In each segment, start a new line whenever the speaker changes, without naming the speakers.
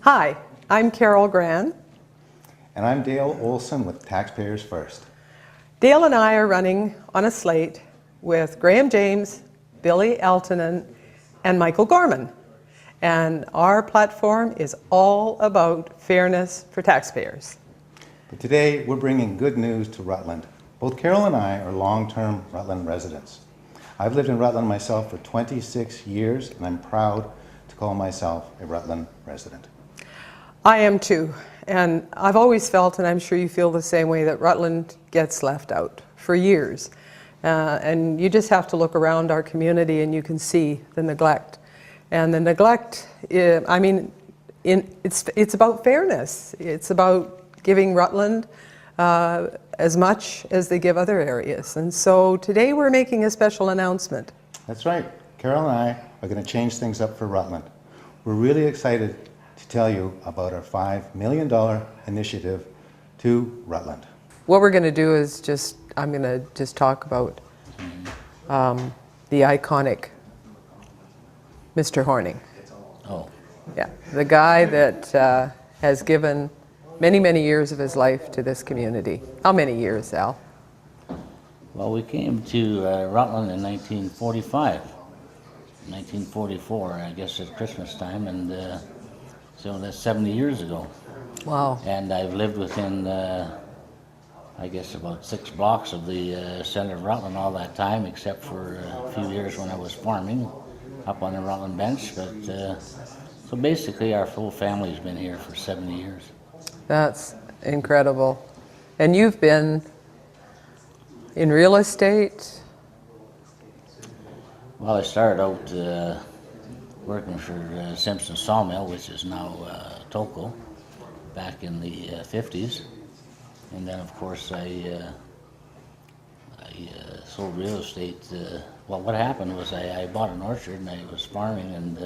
Hi, I'm Carol Gran.
And I'm Dale Olson with Taxpayers First.
Dale and I are running on a slate with Graham James, Billy Eltonen, and Michael Gorman. And our platform is all about fairness for taxpayers.
But today we're bringing good news to Rutland. Both Carol and I are long-term Rutland residents. I've lived in Rutland myself for 26 years, and I'm proud to call myself a Rutland resident.
I am too, and I've always felt, and I'm sure you feel the same way, that Rutland gets left out for years. And you just have to look around our community and you can see the neglect. And the neglect, it's about fairness. It's about giving Rutland as much as they give other areas. And so today we're making a special announcement.
That's right. Carol and I are going to change things up for Rutland. We're really excited to tell you about our $5 million initiative to Rutland.
What we're going to do is I'm going to just talk about the iconic Mr. Horning.
Oh.
Yeah, the guy that has given many, many years of his life to this community. How many years, Al?
Well, we came to Rutland in 1945. 1944, I guess at Christmas time, and so that's 70 years ago.
Wow.
And I've lived within, I guess, about 6 blocks of the center of Rutland all that time, except for a few years when I was farming up on the Rutland bench. But so basically our full family's been here for 70 years.
That's incredible. And you've been in real estate?
Well, I started out working for Simpson Sawmill, which is now Toco, back in the 50s. And then, of course, I sold real estate. Well, what happened was I bought an orchard and I was farming and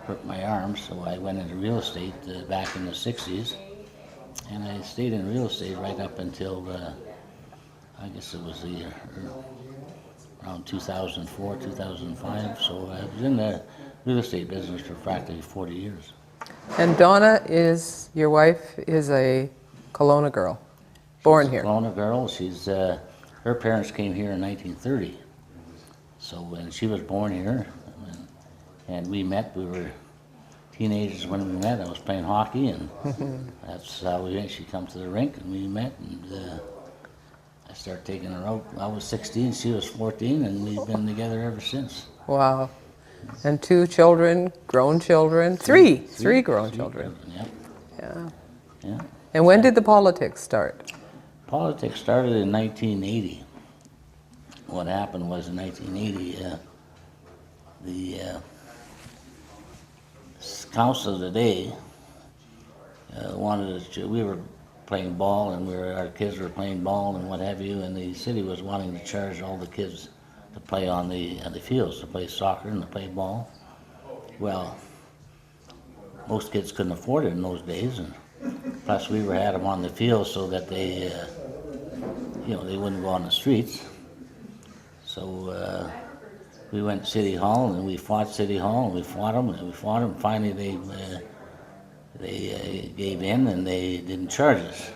hurt my arm, so I went into real estate back in the 60s. And I stayed in real estate right up until, I guess it was around 2004, 2005. So I was in the real estate business for practically 40 years.
And Donna, your wife, is a Kelowna girl, born here.
Kelowna girl. She's her parents came here in 1930. So when she was born here, and we met. We were teenagers when we met. I was playing hockey, and that's how we met. She come to the rink, and we met, and I started taking her out. I was 16, she was 14, and we've been together ever since.
Wow. And 2 children, grown children, three grown children.
Yep.
Yeah.
Yeah.
And when did the politics start?
Politics started in 1980. What happened was in 1980, the council of the day wanted us we were playing ball, and our kids were playing ball and what have you, and the city was wanting to charge all the kids to play on the fields, to play soccer and to play ball. Well, most kids couldn't afford it in those days, and plus we had them on the field so that they, they wouldn't go on the streets. So we went to City Hall, and we fought City Hall, and we fought them, and we fought them. Finally, they gave in, and they didn't charge us.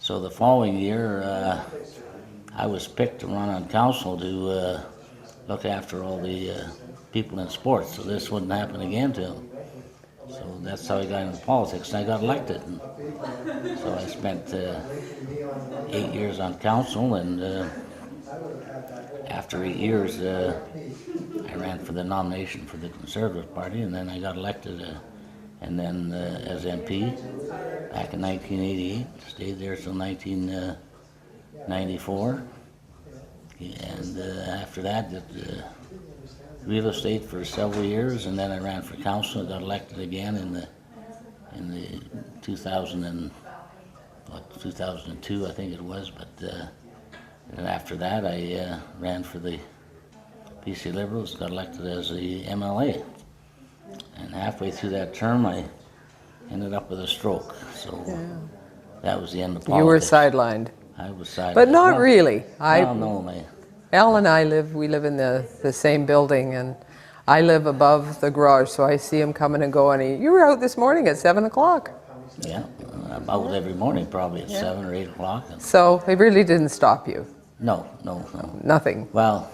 So the following year, I was picked to run on council to look after all the people in sports, so this wouldn't happen again to them. So that's how I got into politics, and I got elected. And so I spent 8 years on council, and after 8 years, I ran for the nomination for the Conservative Party, and then I got elected, and then as MP back in 1988. Stayed there till 1994, and after that, did real estate for several years, and then I ran for council and got elected again in the 2002, I think it was, but. And after that, I ran for the BC Liberals, got elected as the MLA. And halfway through that term, I ended up with a stroke. So that was the end of politics.
You were sidelined.
I was sidelined.
But not really.
Well, no,
Al and I live in the same building, and I live above the garage, so I see him coming and going. You were out this morning at 7 o'clock.
Yeah, I'm out every morning probably at 7 or 8 o'clock.
So it really didn't stop you?
No.
Nothing?
Well,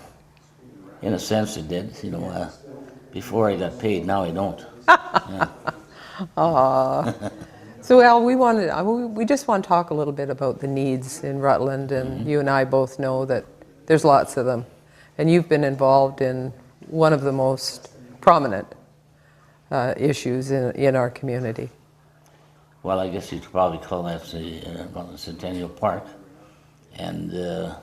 in a sense it did. Before I got paid, now I don't.
So Al, we just want to talk a little bit about the needs in Rutland, and you and I both know that there's lots of them. And you've been involved in one of the most prominent issues in our community.
Well, I guess you could probably call that the Rutland Centennial Park. And, the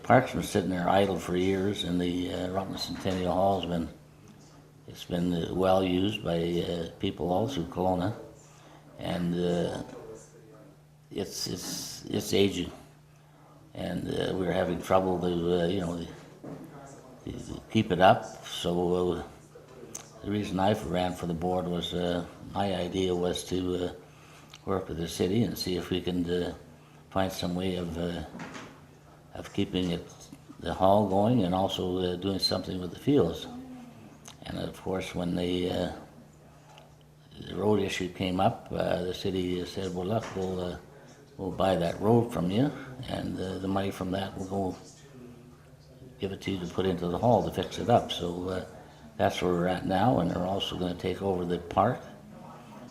park's been sitting there idle for years, and the Rutland Centennial Hall's been well used by people all through Kelowna. And it's aging. And we're having trouble to keep it up. So the reason I ran for the board was my idea was to work with the city and see if we can find some way of keeping the hall going, and also doing something with the fields. And of course, when the road issue came up, the city said, "Well, look, we'll buy that road from you, and the money from that will go give it to you to put into the hall to fix it up." So that's where we're at now, and they're also going to take over the park,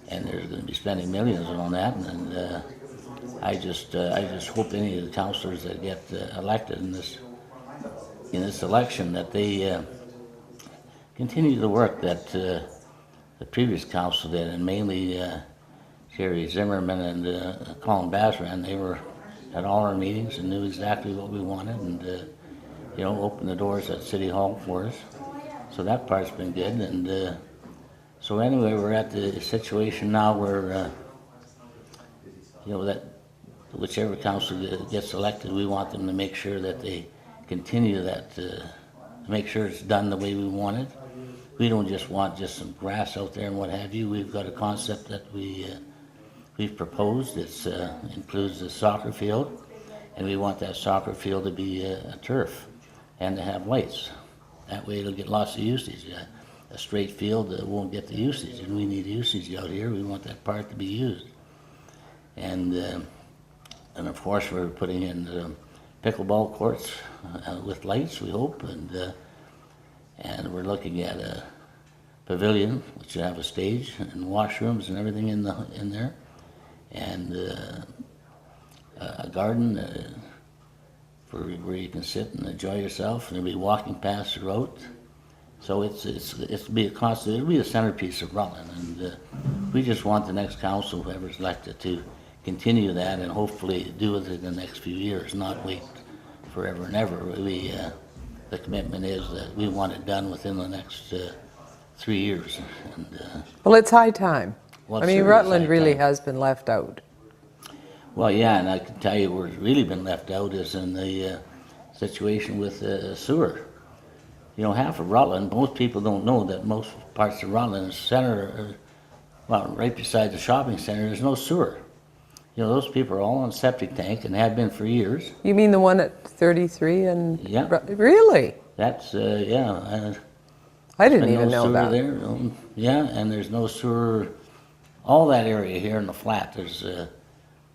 and they're going to be spending millions on that. And I just hope any of the councillors that get elected in this election, that they continue the work that the previous council did, and mainly Jerry Zimmerman and Colin Basran. They were at all our meetings and knew exactly what we wanted, and opened the doors at City Hall for us. So that part's been good. And so anyway, we're at the situation now where that whichever council gets elected, we want them to make sure that they continue that, make sure it's done the way we want it. We don't just want just some grass out there and what have you. We've got a concept that we've proposed. It includes the soccer field, and we want that soccer field to be a turf and to have lights. That way it'll get lots of usage. A straight field won't get the usage, and we need usage out here. We want that part to be used. And of course we're putting in pickleball courts with lights, we hope, and we're looking at a pavilion which will have a stage and washrooms and everything in there, and a garden where you can sit and enjoy yourself, and there'll be walking paths throughout. So it'll be a constant. It'll be a centerpiece of Rutland, and we just want the next council, whoever's elected, to continue that and hopefully do it in the next few years, not wait forever and ever. The commitment is that we want it done within the next 3 years. And,
well, it's high time.
Well,
I mean, Rutland really has been left out.
Well, yeah, and I can tell you where it's really been left out is in the situation with sewer. Half of Rutland, most people don't know that most parts of Rutland center, right beside the shopping center, there's no sewer. Those people are all on septic tank and have been for years.
You mean the one at 33 and...
Yeah.
Really?
That's, yeah.
I didn't even know that.
There. Yeah, and there's no sewer. All that area here in the flat, there's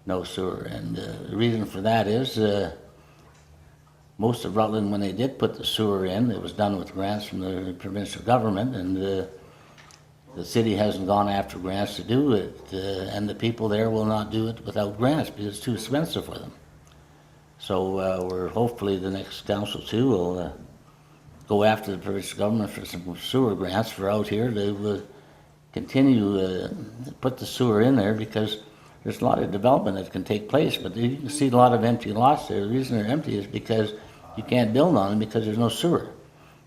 no sewer. And the reason for that is most of Rutland, when they did put the sewer in, it was done with grants from the provincial government, and the city hasn't gone after grants to do it, and the people there will not do it without grants because it's too expensive for them. So we're hopefully the next council too will go after the provincial government for some sewer grants for out here to continue to put the sewer in there, because there's a lot of development that can take place, but you can see a lot of empty lots there. The reason they're empty is because you can't build on them because there's no sewer.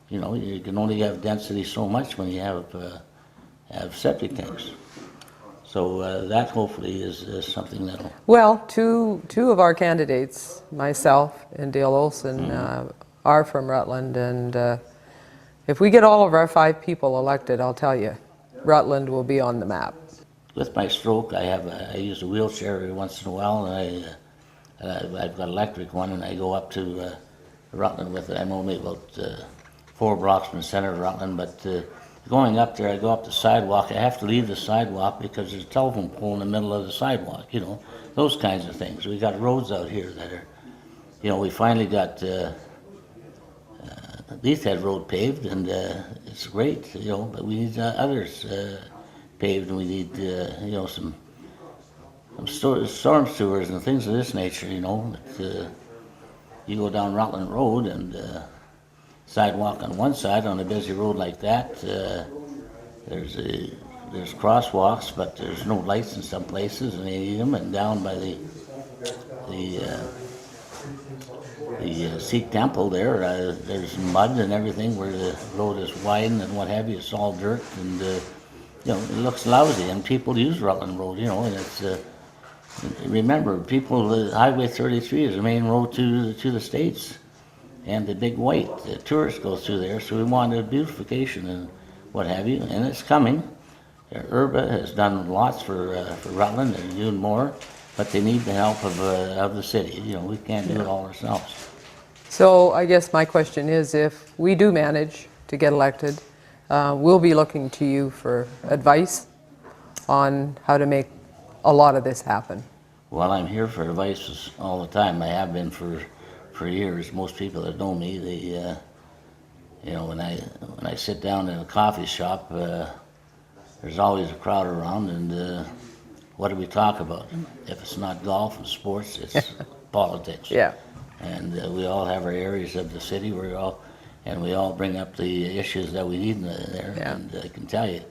You can only have density so much when you have septic tanks. So that hopefully is something that'll...
Well, two of our candidates, myself and Dale Olson, are from Rutland, and if we get all of our 5 people elected, I'll tell you, Rutland will be on the map.
With my stroke, I use a wheelchair every once in a while, and I've got an electric one, and I go up to Rutland with it. I'm only about 4 blocks from the center of Rutland, but going up there, I go up the sidewalk. I have to leave the sidewalk because there's a telephone pole in the middle of the sidewalk, you know, those kinds of things. We got roads out here that are, you know, we finally got Leithhead Road paved, and it's great, you know, but we need others paved, and we need, you know, some storm sewers and things of this nature, you know. You go down Rutland Road and sidewalk on one side on a busy road like that, there's crosswalks, but there's no lights in some places, and they need them. And down by the Sikh temple there's mud and everything where the road is widened and what have you. It's all dirt, and you know, it looks lousy. And people use Rutland Road, you know, and it's. Remember, Highway 33 is the main road to the States, and the big white tourists go through there. So we wanted beautification and what have you, and it's coming. Urba has done lots for Rutland. They're doing more, but they need the help of the city. You know, we can't do it all ourselves.
So I guess my question is, if we do manage to get elected, we'll be looking to you for advice on how to make a lot of this happen.
Well, I'm here for advice all the time. I have been for years. Most people that know me, they, you know, when I sit down in a coffee shop, there's always a crowd around, and what do we talk about? If it's not golf and sports, it's politics.
Yeah.
And we all have our areas of the city where we all bring up the issues that we need in there.
Yeah.
And I can tell you,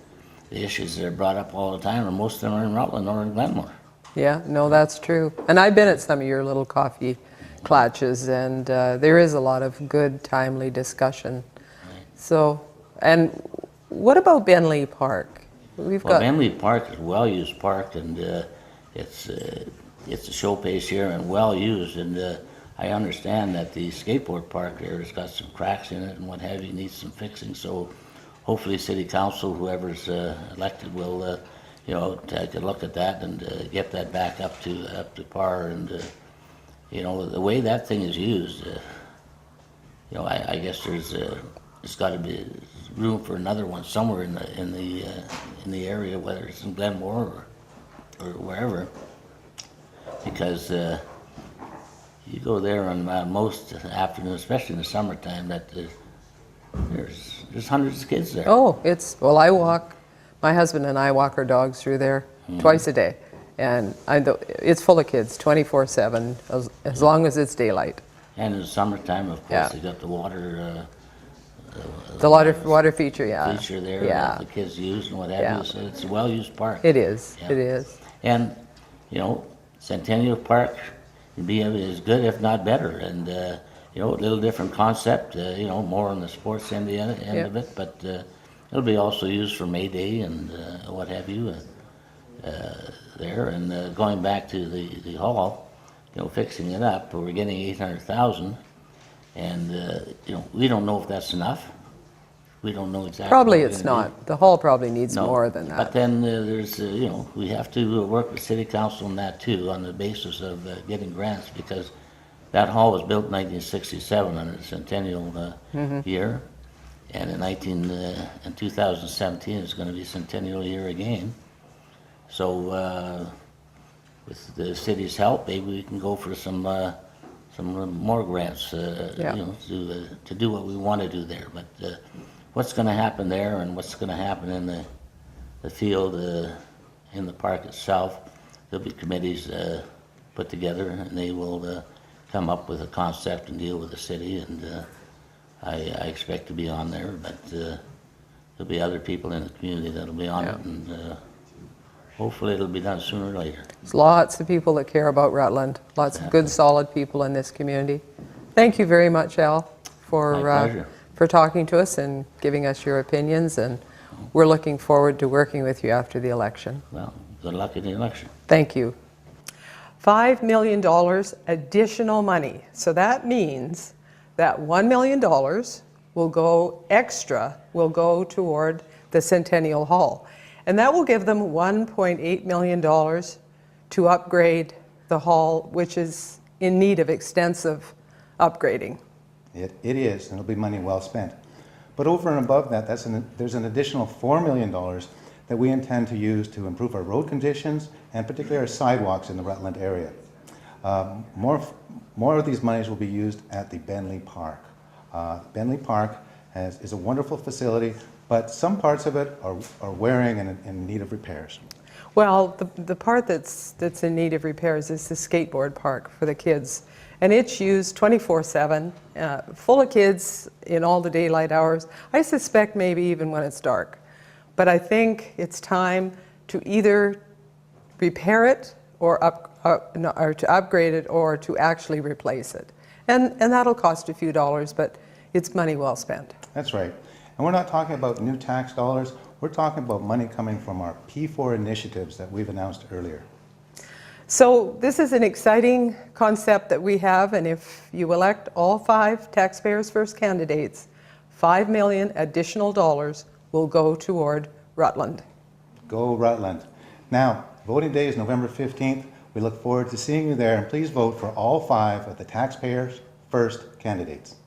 the issues that are brought up all the time, and most of them are in Rutland or in Glenmore.
Yeah, no, that's true. And I've been at some of your little coffee clutches, and there is a lot of good, timely discussion.
Right.
So, and what about Bentley Park?
Bentley Park is a well-used park, and it's a showpiece here and well-used. And I understand that the skateboard park there has got some cracks in it and what have you, needs some fixing. So hopefully City Council, whoever's elected, will you know, take a look at that and get that back up to par. And you know, the way that thing is used, you know, I guess there's got to be room for another one somewhere in the area, whether it's in Glenmore or wherever, because you go there on most afternoons, especially in the summertime, that there's hundreds of kids there.
Oh, well, my husband and I walk our dogs through there twice a day, and it's full of kids 24/7 as long as it's daylight.
And in the summertime, of course,
Yeah.
they got the water.
The water feature, yeah.
Feature there
Yeah.
that the kids use and what have
Yeah.
you. So it's a well-used park.
It is.
Yeah.
It is.
And you know, Centennial Park would be as good, if not better. And you know, a little different concept. You know, more on the sports end of it, but it'll be also used for May Day and what have you there. And going back to the hall, you know, fixing it up, we're getting $800,000, and you know, we don't know if that's enough. We don't know exactly.
Probably
what
it's
we're gonna
not. The hall probably needs
No,
more than that.
But then there's, you know, we have to work with City Council on that too, on the basis of getting grants, because that hall was built in 1967 on the centennial year, and in 2017 is going to be centennial year again. So with the city's help, maybe we can go for some more grants,
Yeah.
you know, to do what we want to do there. But what's going to happen there, and what's going to happen in the field, in the park itself, there'll be committees put together, and they will come up with a concept and deal with the city. And I expect to be on there, but there'll be other people in the community that'll be on it, and hopefully it'll be done sooner or later.
There's lots of people that care about Rutland. Lots of good, solid people in this community. Thank you very much, Al,
My pleasure.
for talking to us and giving us your opinions. And we're looking forward to working with you after the election.
Well, good luck in the election.
Thank you. $5 million additional money. So that means that $1 million will go toward the Centennial Hall. And that will give them $1.8 million to upgrade the hall, which is in need of extensive upgrading.
It is, and it'll be money well spent. But over and above that, there's an additional $4 million that we intend to use to improve our road conditions and particularly our sidewalks in the Rutland area. More of these monies will be used at the Bentley Park. Bentley Park is a wonderful facility, but some parts of it are wearing and in need of repairs.
Well, the part that's in need of repairs is the skateboard park for the kids. And it's used 24/7, full of kids in all the daylight hours. I suspect maybe even when it's dark. But I think it's time to either repair it or to upgrade it or to actually replace it. And that'll cost a few dollars, but it's money well spent.
That's right. And we're not talking about new tax dollars. We're talking about money coming from our P4 initiatives that we've announced earlier.
So this is an exciting concept that we have, and if you elect all 5 Taxpayers First candidates, $5 million additional dollars will go toward Rutland.
Go Rutland. Now, voting day is November 15th. We look forward to seeing you there, and please vote for all 5 of the Taxpayers First candidates.